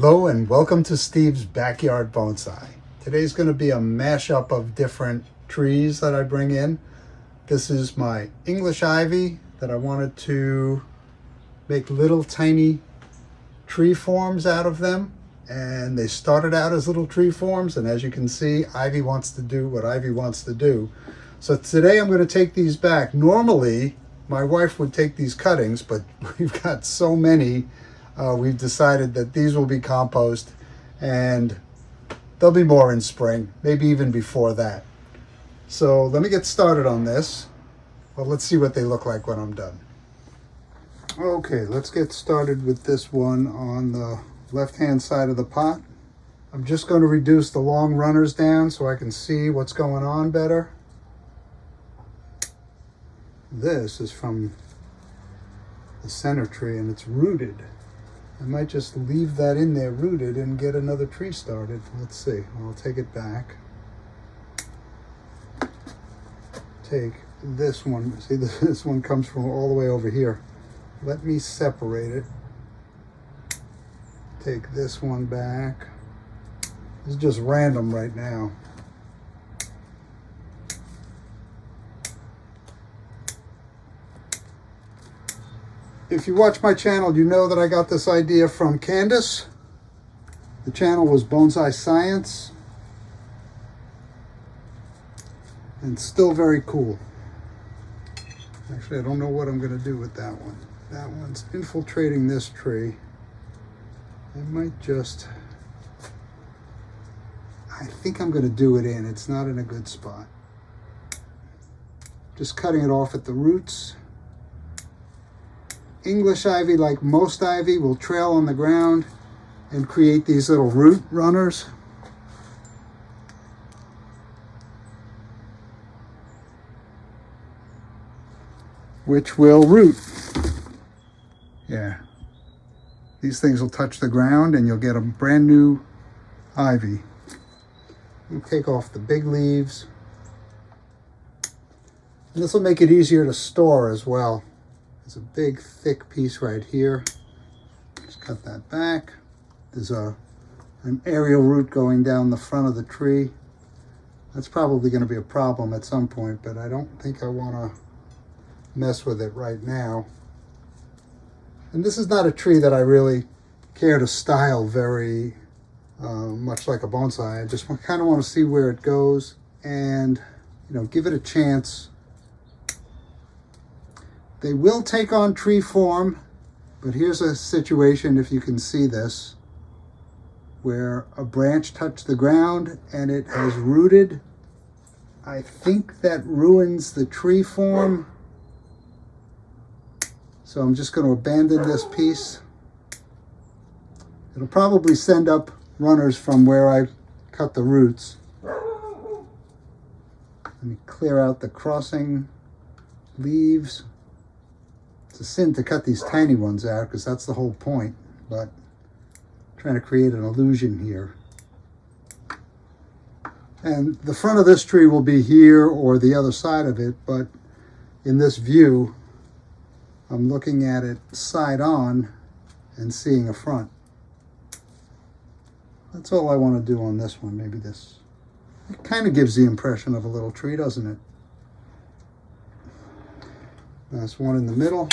Hello and welcome to Steve's Backyard Bonsai. Today's going to be a mashup of different trees that I bring in. This is my English ivy that I wanted to make little tiny tree forms out of them. And they started out as little tree forms, and as you can see, ivy wants to do what ivy wants to do. So today I'm going to take these back. Normally, my wife would take these cuttings, but we've got so many. We've decided that these will be compost, and there'll be more in spring, maybe even before that. So let me get started on this. Well, let's see what they look like when I'm done. Okay, let's get started with this one on the left-hand side of the pot. I'm just going to reduce the long runners down so I can see what's going on better. This is from the center tree, and it's rooted. I might just leave that in there rooted and get another tree started. Let's see. I'll take it back. Take this one. See, this one comes from all the way over here. Let me separate it. Take this one back. This is just random right now. If you watch my channel, you know that I got this idea from Candace. The channel was Bonsai Science. And still very cool. Actually, I don't know what I'm going to do with that one. That one's infiltrating this tree. I might just... I think I'm going to do it in. It's not in a good spot. Just cutting it off at the roots. English ivy, like most ivy, will trail on the ground and create these little root runners. Which will root. Yeah. These things will touch the ground and you'll get a brand new ivy. We'll take off the big leaves. And this will make it easier to store as well. There's a big thick piece right here. Just cut that back. There's an aerial root going down the front of the tree. That's probably going to be a problem at some point, but I don't think I want to mess with it right now. And this is not a tree that I really care to style very much like a bonsai. I just kind of want to see where it goes and, give it a chance. They will take on tree form, but here's a situation, if you can see this, where a branch touched the ground and it has rooted. I think that ruins the tree form. So I'm just going to abandon this piece. It'll probably send up runners from where I cut the roots. Let me clear out the crossing leaves. It's a sin to cut these tiny ones out because that's the whole point, but I'm trying to create an illusion here. And the front of this tree will be here or the other side of it, but in this view, I'm looking at it side on and seeing a front. That's all I want to do on this one. Maybe this. It kind of gives the impression of a little tree, doesn't it? That's one in the middle.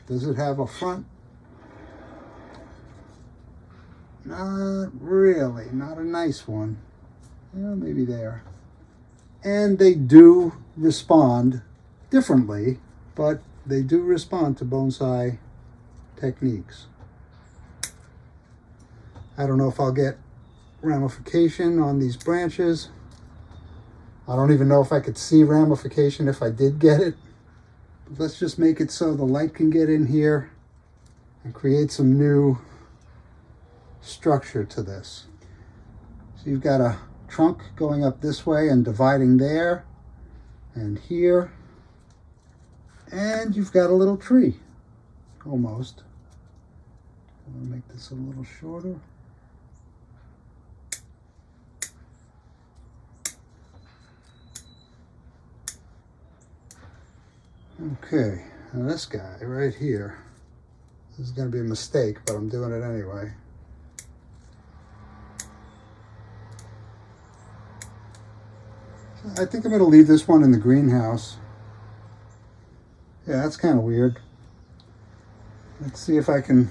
Does it have a front? Not really. Not a nice one. Yeah, maybe there. And they do respond differently, but they do respond to bonsai techniques. I don't know if I'll get ramification on these branches. I don't even know if I could see ramification if I did get it. But let's just make it so the light can get in here and create some new structure to this. So you've got a trunk going up this way and dividing there and here. And you've got a little tree, almost. I'm going to make this a little shorter. Okay, now this guy right here, this is going to be a mistake, but I'm doing it anyway. I think I'm going to leave this one in the greenhouse. Yeah, that's kind of weird. Let's see if I can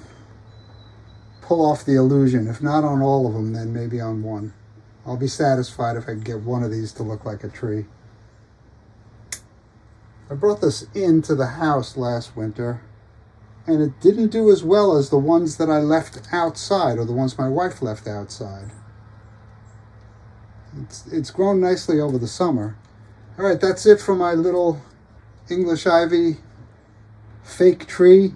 pull off the illusion. If not on all of them, then maybe on one. I'll be satisfied if I can get one of these to look like a tree. I brought this into the house last winter, and it didn't do as well as the ones that I left outside, or the ones my wife left outside. It's grown nicely over the summer. All right, that's it for my little English ivy fake tree.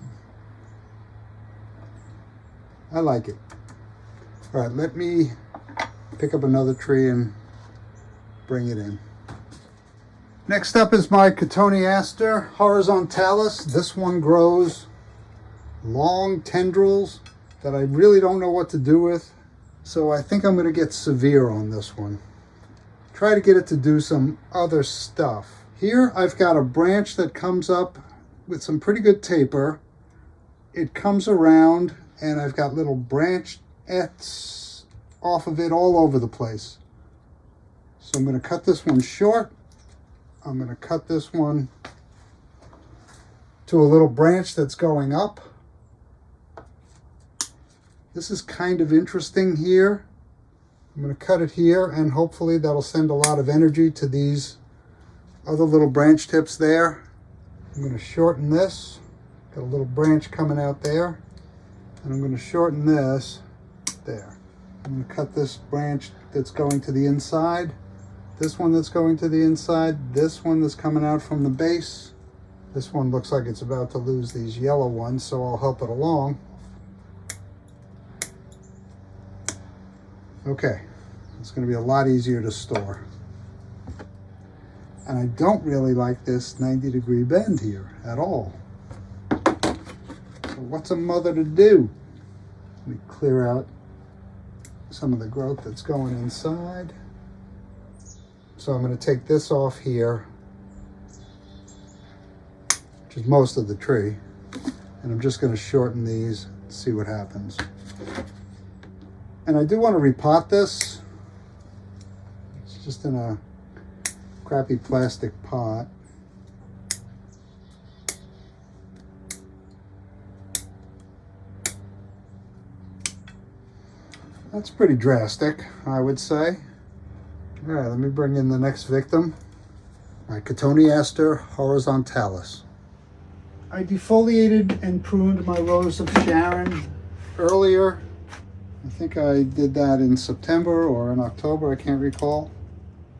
I like it. All right, let me pick up another tree and bring it in. Next up is my Kon Aster Horizontalis. This one grows long tendrils that I really don't know what to do with. So I think I'm going to get severe on this one. Try to get it to do some other stuff. Here I've got a branch that comes up with some pretty good taper. It comes around and I've got little branchettes off of it all over the place. So I'm going to cut this one short. I'm going to cut this one to a little branch that's going up. This is kind of interesting here. I'm going to cut it here, and hopefully that'll send a lot of energy to these other little branch tips there. I'm going to shorten this. Got a little branch coming out there. And I'm going to shorten this there. I'm going to cut this branch that's going to the inside, this one that's going to the inside, this one that's coming out from the base. This one looks like it's about to lose these yellow ones, so I'll help it along. Okay, it's going to be a lot easier to store. And I don't really like this 90-degree bend here at all. So what's a mother to do? Let me clear out some of the growth that's going inside. So I'm going to take this off here, which is most of the tree, and I'm just going to shorten these and see what happens. And I do want to repot this. It's just in a crappy plastic pot. That's pretty drastic, I would say. All right, let me bring in the next victim, my Kon Aster Horizontalis. I defoliated and pruned my rose of Sharon earlier. I think I did that in September or in October, I can't recall.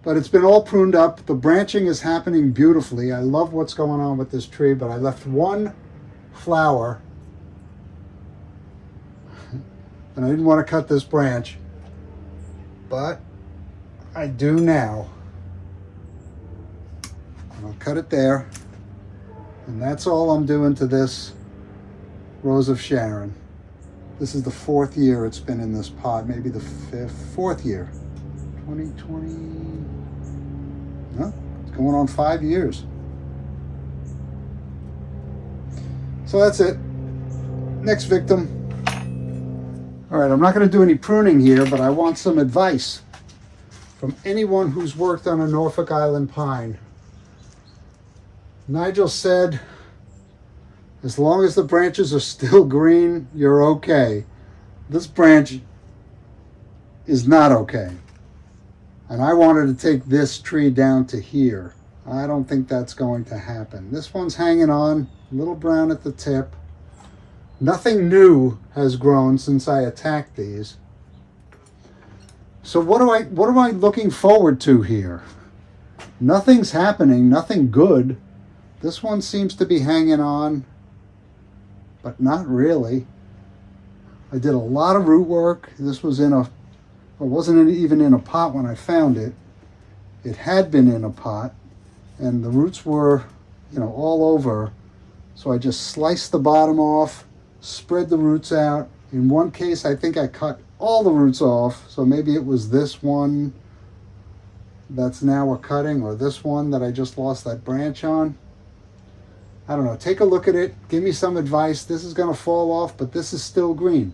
But it's been all pruned up. The branching is happening beautifully. I love what's going on with this tree, but I left one flower. And I didn't want to cut this branch, but I do now. And I'll cut it there. And that's all I'm doing to this Rose of Sharon. This is the 4th year it's been in this pot, maybe the 4th year. 2020, no, it's going on 5 years. So that's it. Next victim. All right, I'm not going to do any pruning here, but I want some advice from anyone who's worked on a Norfolk Island pine. Nigel said, as long as the branches are still green, you're okay. This branch is not okay. And I wanted to take this tree down to here. I don't think that's going to happen. This one's hanging on, a little brown at the tip. Nothing new has grown since I attacked these. So what am I looking forward to here? Nothing's happening, nothing good. This one seems to be hanging on, but not really. I did a lot of root work. This was in a, it wasn't even in a pot when I found it. It had been in a pot, and the roots were, all over. So I just sliced the bottom off, spread the roots out. In one case, I think I cut all the roots off. So maybe it was this one that's now a cutting, or this one that I just lost that branch on. I don't know, take a look at it, give me some advice. This is going to fall off, but this is still green.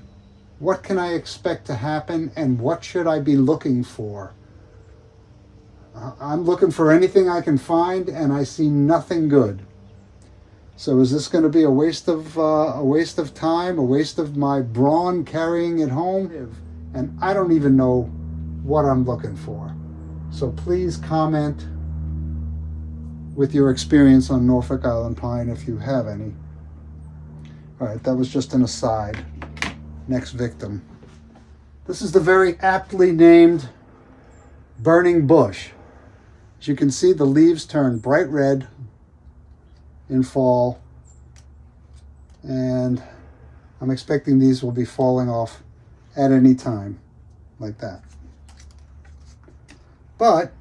What can I expect to happen, and what should I be looking for? I'm looking for anything I can find, and I see nothing good. So is this going to be a waste of time, a waste of my brawn carrying it home? And I don't even know what I'm looking for. So please comment with your experience on Norfolk Island pine if you have any. All right, that was just an aside. Next victim. This is the very aptly named burning bush. As you can see, the leaves turn bright red in fall, and I'm expecting these will be falling off at any time, like that. But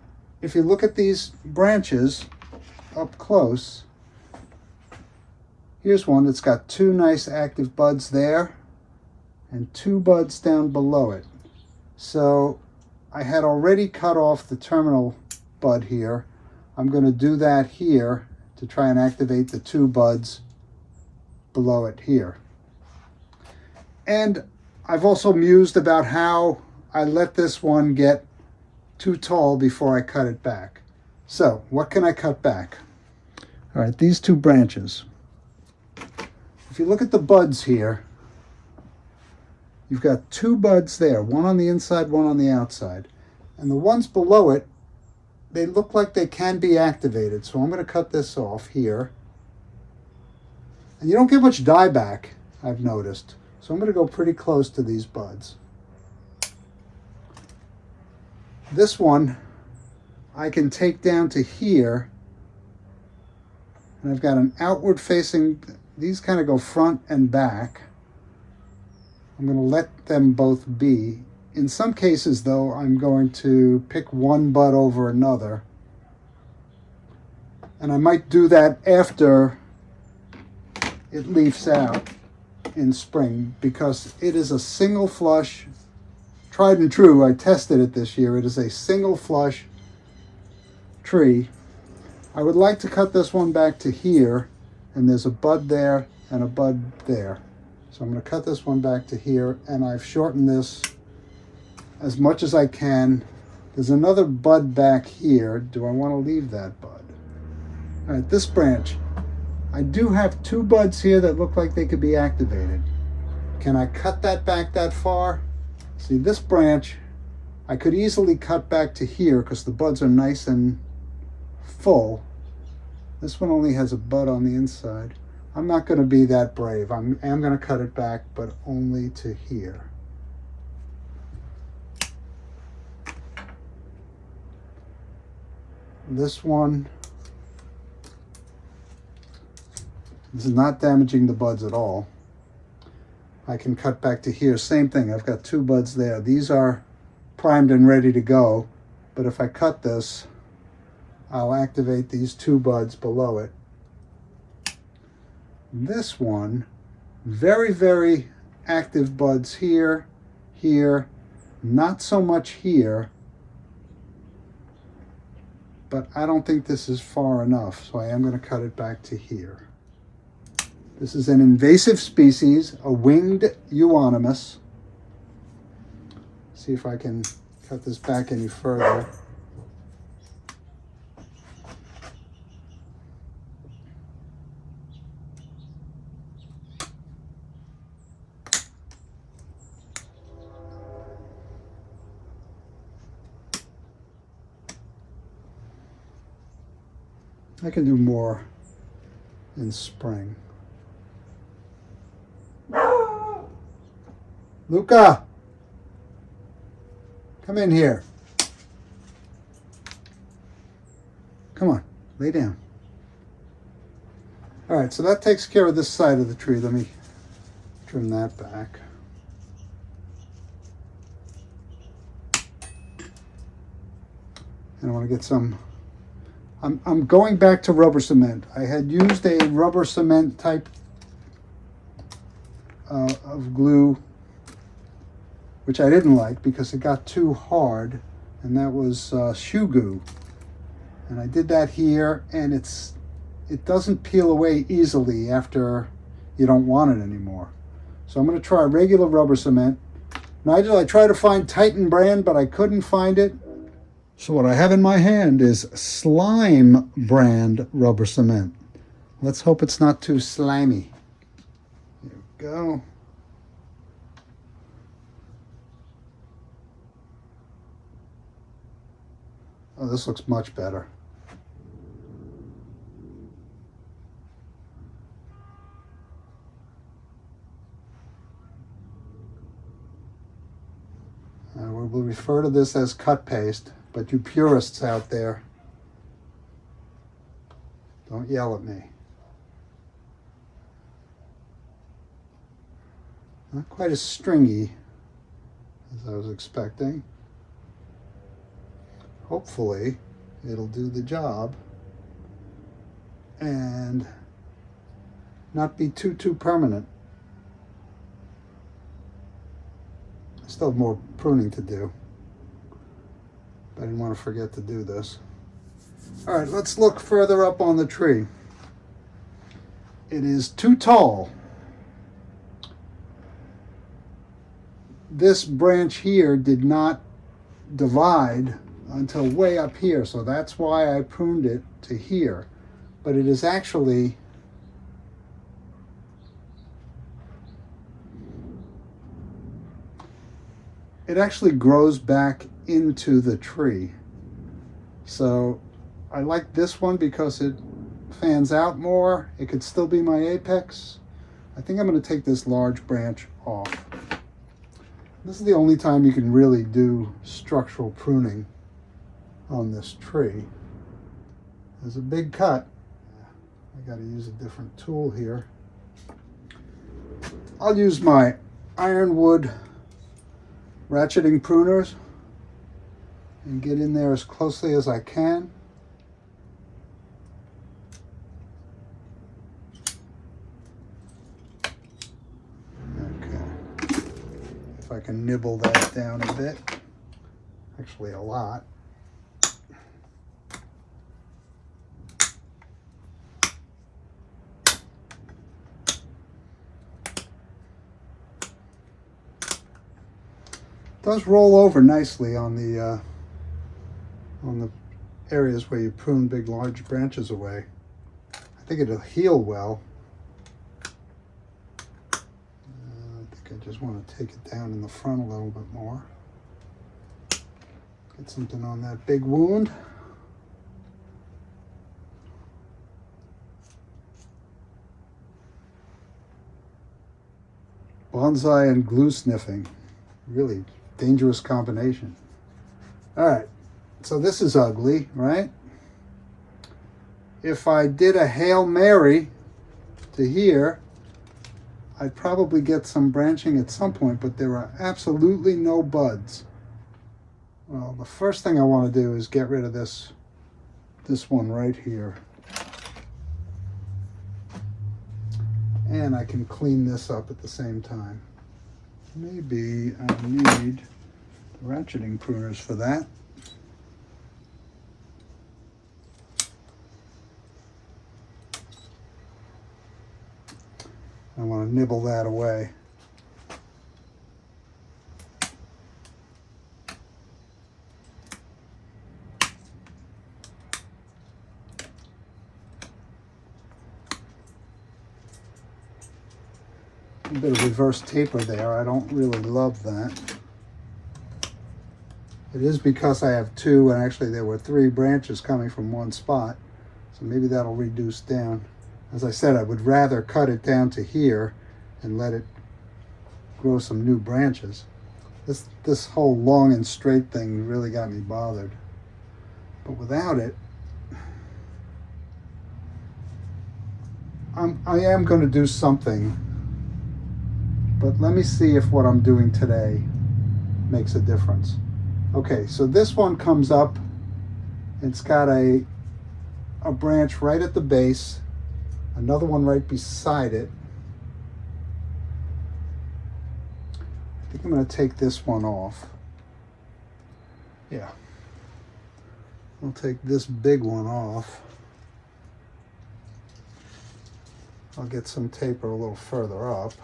if you look at these branches up close, here's one that's got two nice active buds there and two buds down below it. So I had already cut off the terminal bud here. I'm going to do that here to try and activate the two buds below it here. And I've also mused about how I let this one get too tall before I cut it back. So what can I cut back? All right, these two branches. If you look at the buds here, you've got two buds there, one on the inside, one on the outside. And the ones below it, they look like they can be activated. So I'm going to cut this off here. And you don't get much dieback, I've noticed. So I'm going to go pretty close to these buds. This one I can take down to here. And I've got an outward facing, these kind of go front and back. I'm going to let them both be. In some cases, though, I'm going to pick one bud over another. And I might do that after it leaves out in spring, because it is a single flush, tried and true. I tested it this year. It is a single flush tree. I would like to cut this one back to here, and there's a bud there and a bud there. So I'm going to cut this one back to here, and I've shortened this as much as I can. There's another bud back here. Do I want to leave that bud? All right, this branch. I do have two buds here that look like they could be activated. Can I cut that back that far? See, this branch, I could easily cut back to here because the buds are nice and full. This one only has a bud on the inside. I'm not going to be that brave. I am going to cut it back, but only to here. This one, this is not damaging the buds at all. I can cut back to here. Same thing. I've got two buds there. These are primed and ready to go. But if I cut this, I'll activate these two buds below it. This one, very, very active buds here, here, not so much here. But I don't think this is far enough, so I am going to cut it back to here. This is an invasive species, a winged euonymus. See if I can cut this back any further. I can do more in spring. Luca, come in here. Come on, lay down. All right, so that takes care of this side of the tree. Let me trim that back. And I want to get some, I'm going back to rubber cement. I had used a rubber cement type of glue, which I didn't like because it got too hard, and that was shoe goo. And I did that here, and it doesn't peel away easily after you don't want it anymore. So I'm going to try regular rubber cement. Nigel, I tried to find Titan brand, but I couldn't find it. So what I have in my hand is Slime brand rubber cement. Let's hope it's not too slimy. There we go. Oh, this looks much better. We'll refer to this as cut paste, but you purists out there, don't yell at me. Not quite as stringy as I was expecting. Hopefully it'll do the job and not be too permanent. I still have more pruning to do, but I didn't want to forget to do this. All right, let's look further up on the tree. It is too tall. This branch here did not divide until way up here, so that's why I pruned it to here. But it is actually grows back into the tree. So I like this one because it fans out more. It could still be my apex. I think I'm going to take this large branch off. This is the only time you can really do structural pruning on this tree. There's a big cut. I got to use a different tool here. I'll use my ironwood ratcheting pruners and get in there as closely as I can. Okay. If I can nibble that down a bit, actually a lot. It does roll over nicely on the areas where you prune big, large branches away. I think it'll heal well. I think I just want to take it down in the front a little bit more. Get something on that big wound. Bonsai and glue sniffing. Really dangerous combination. All right, so this is ugly, right? If I did a Hail Mary to here, I'd probably get some branching at some point, but there are absolutely no buds. Well, the first thing I want to do is get rid of this one right here. And I can clean this up at the same time. Maybe I need ratcheting pruners for that. I want to nibble that away. A bit of reverse taper there. I don't really love that. It is because I have two, and actually there were 3 branches coming from one spot, so maybe that'll reduce down. As I said, I would rather cut it down to here and let it grow some new branches. This whole long and straight thing really got me bothered. But without it, I am going to do something. But let me see if what I'm doing today makes a difference. Okay, so this one comes up. It's got a branch right at the base, another one right beside it. I think I'm going to take this one off. Yeah. I'll take this big one off. I'll get some taper a little further up.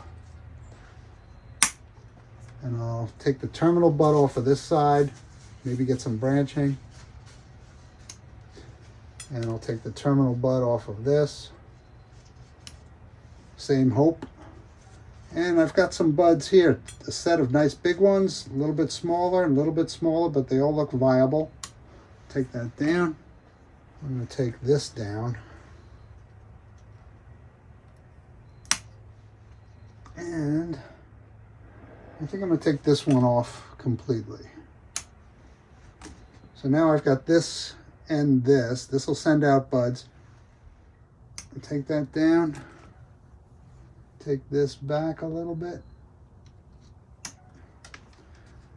And I'll take the terminal bud off of this side, maybe get some branching. And I'll take the terminal bud off of this. Same hope. And I've got some buds here. A set of nice big ones, a little bit smaller, but they all look viable. Take that down. I'm going to take this down. And I think I'm going to take this one off completely. So now I've got this and this. This will send out buds. Take that down. Take this back a little bit.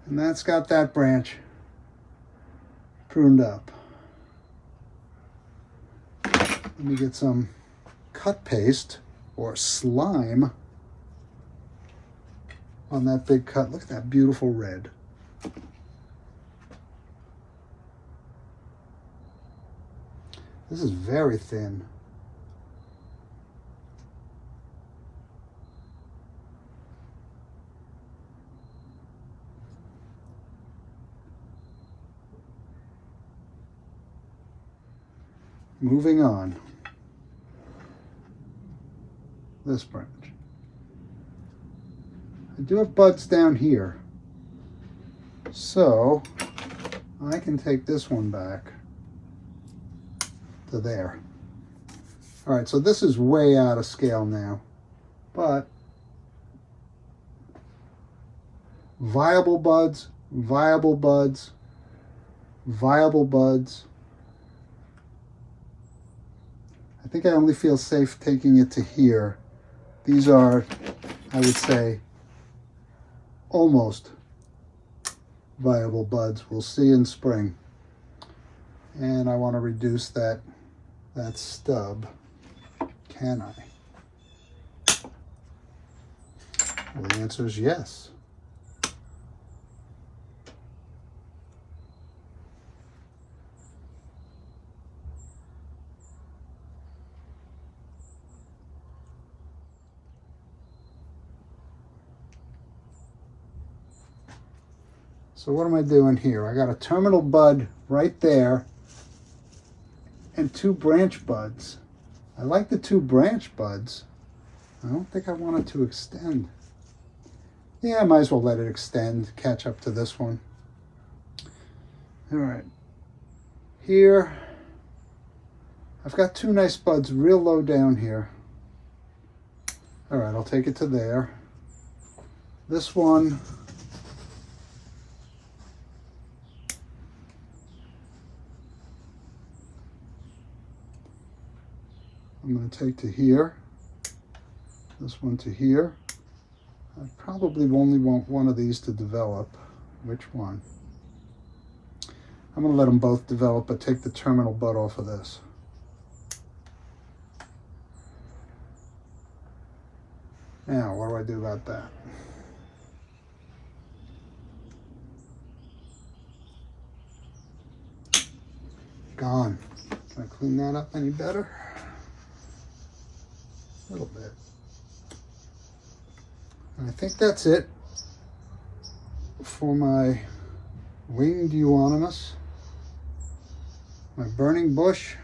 And that's got that branch pruned up. Let me get some cut paste or slime on that big cut. Look at that beautiful red. This is very thin. Moving on. This branch. I do have buds down here, so I can take this one back to there. All right, so this is way out of scale now, but viable buds, viable buds, viable buds. I think I only feel safe taking it to here. These are, I would say, almost viable buds. We'll see in spring. And I want to reduce that stub. Can I? Well, the answer is yes. So what am I doing here? I got a terminal bud right there and 2 branch buds. I like the 2 branch buds. I don't think I want it to extend. Yeah, I might as well let it extend, catch up to this one. All right. Here, I've got 2 nice buds real low down here. All right, I'll take it to there. This one, I'm going to take to here, this one to here. I probably only want one of these to develop. Which one? I'm going to let them both develop, but take the terminal bud off of this. Now, what do I do about that? Gone. Can I clean that up any better? A little bit. And I think that's it for my winged euonymus, my burning bush,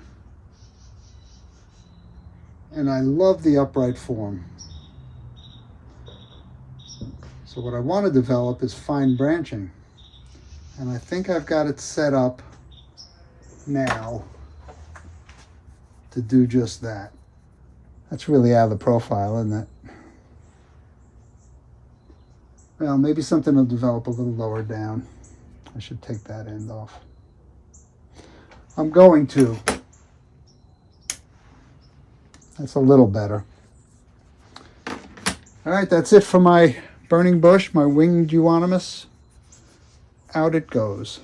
and I love the upright form. So what I want to develop is fine branching, and I think I've got it set up now to do just that. That's really out of the profile, isn't it? Well, maybe something will develop a little lower down. I should take that end off. I'm going to. That's a little better. All right, that's it for my burning bush, my winged euonymus. Out it goes.